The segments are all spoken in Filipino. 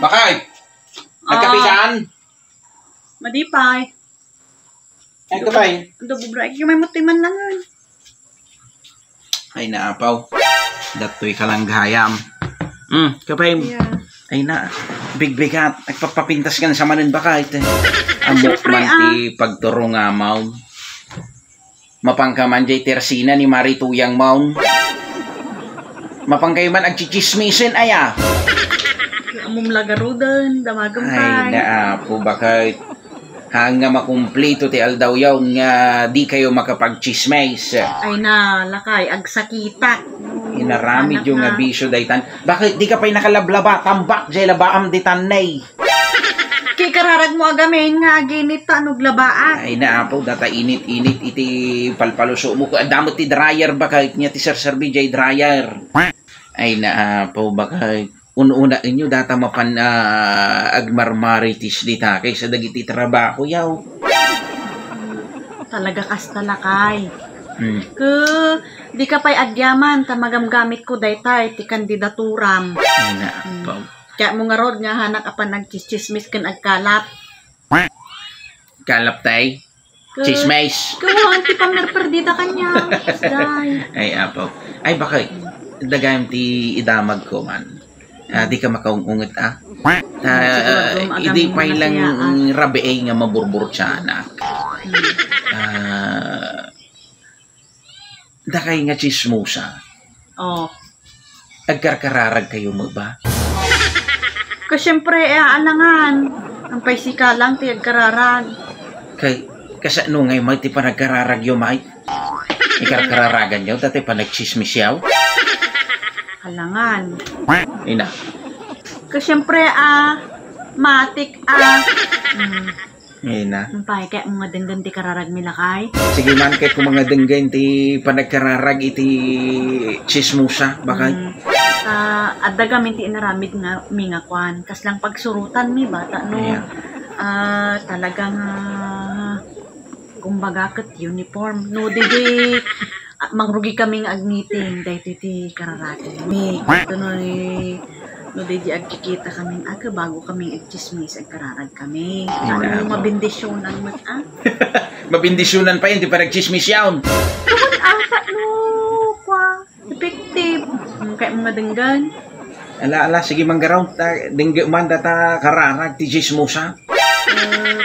Bakit? Nagkapisan? Madipay. Ay, kapay. Ando bubra. Yung may mutiman lang yun. Ay, naapaw. Dato'y kalanghayam. Kapay. Yeah. Ay na, big-bigat. Nagpapapintas ka na sa manin bakit? Amo Siyempre, man ti pagturo nga maun. Mapangkaman jay tersina ni Marituyang maun. Mapangkay man agchichismisin aya. Amom lagarudan, damagam Ay pay. naapo bakit? Hanga makumplito ti aldaw yawn nga di kayo makapagchismis. Ay na, lakay, agsakita. Inaramid Anak yung na. abisyo daytan. Bakit di ka pa'y nakalablaba? Tambak jay labaam di tanay. Kay kararag mo agamin nga, ginit ta, anong labaan. Ay naapo, data init-init iti palpaluso mo. Damot ti dryer bakit niya ti sir-serbi jay dryer. Ay naapo bakit? Una inyo data mapan agmarmaritis di takay sa dagiti trabaho yaw. Talaga kas talakay. Hmm. Di ka pa'y agyaman, tamagamgamit ko daytay, ti kandidaturam. Ay naapo. Kaya mo nga rod nga hanak apan nagchismis kan agkalap. Kalap tay. Chismis. Kawan, ti pamerperdita kanya. Day. Ay apo. Ay bakit? Dagayam ti idamag ko man. Di ka makaungungot hindi pa ilang rabeay nga maburbur siya anak. Dakay nga chismosa. Oh. Agkarkararag kayo mo ba? Kasi syempre, alangan. Ang paisika lang, ti agkararag. Kasano ngay may ti pa nagkararag yung may? Ikarkararagan nyo, dati pa nagchismis yaw? Alangan. Ina. Kasi syempre, matik, Ina. ang pahay, kaya mga denggan ti kararag milakay. Sige man, kahit kung mga denggan ti panagkararag iti chismosa, bakit? At dagamin ti inaramid nga mingakwan. Kas lang pagsurutan mi bata, no? Yeah. Talagang, kumbaga kat uniform. No, di mangrugi kaming agniting dahil ti kararagan mi. Ito no di agkikita kaming aga bago kaming agchismis agkararag kami. Ano mabindisyonan mo Mabindisyonan pa yun, di pa nagchismis yawn. Kawan ata no kwa effective. Kaya mga denggan. Ala, sige manggaraw, dengge man data kararag ti chismosa.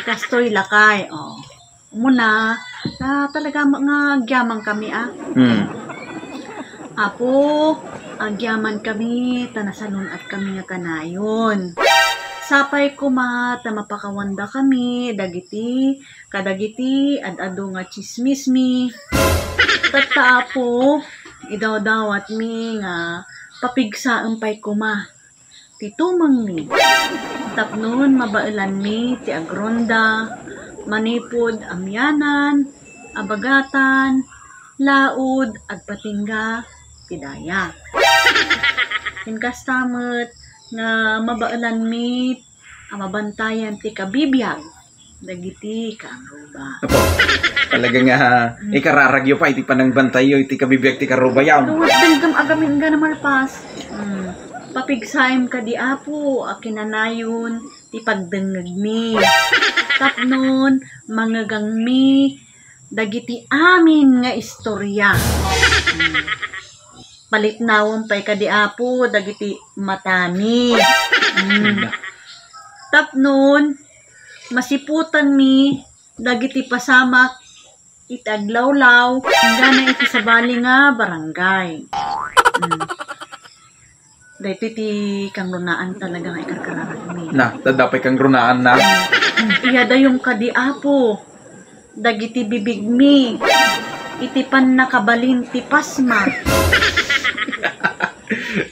Kastoy lakay. Muna, talaga mga gyamang kami Apo, agyaman kami, tanasanon at kami nga kanayon. Sapay ko mapakawanda kami, kadagiti, ad-ado nga chismis mi. Tata apo, idaw-dawat mi nga, papigsaan pay ko titumang mi. Tapnon, mabailan mi, ti agronda, manipod, amyanan, abagatan, laud, agpatingga, pidaya. Kinkastamet nga mabailan mi, mabantayan ti kabibiyag, dagiti karuba. Apo, talaga nga, ikararagyo pa, iti panang bantayo, iti kabibiyag ti karuba yawn. Denggam agamin nga na malpas. Papigsaim ka di apo, akinanayon, ti pagdengag mi. Tapnon, mangagang mi, dagiti amin nga istorya. Palitnawon pa'y ka di apo, dagiti matami. Tapnon, masiputan mi, dagiti pasamak, itaglawlaw, hanggang iti sabali nga barangay. Dahito ti kang runaan talaga nga ikarkararag mi. Tadapay kang runaan na. Iyada yung kadiapo, dagiti bibig mi, itipan nakabalin ti pasma.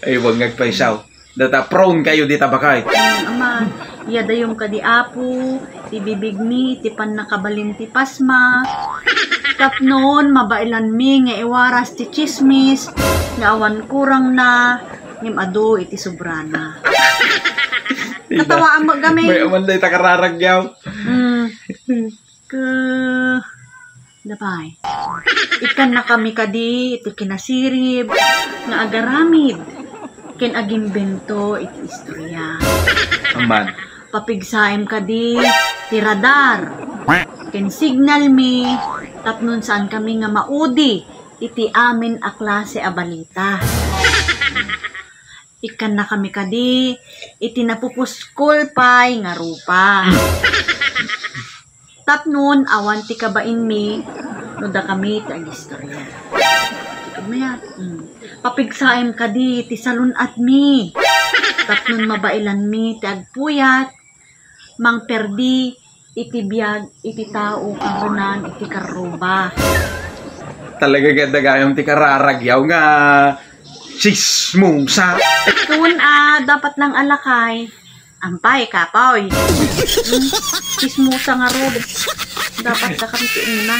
Ay, wag ngagpaisaw. Data prone kayo dita bakit? Ama, iyada yung kadiapo, ti bibig mi, itipan nakabalin ti pasma. Tapnon, mabailan mi, nga iwaras ti chismis, nga awan kurang na, ado iti sobrana. Katawaan mo gamay. May aman day takararagyaw. Dabay. Ikan na kami kadi, iti kinasirib, nga agaramid. ken agimbento iti istorya. Aman. Papigsaim ka di ti radar. Ken signal mi tapnon saan kami nga maudi iti amin a klase a balita. Ikan na kami kadi iti napupuskol pay nga rupa. Tapnon awan ti kabain mi no da kami ti agistorya. Maya, papigsaim kadi ti salunat mi. Tapnon mabailan mi ti agpuyat mang perdi iti biyag iti tao karunan iti karuba. Talaga ganda gayam ti kararagyaw nga sismusa. Tuon dapat lang alakay. Ampay, kapoy. Sismusa nga ro. Dapat na kami ti una.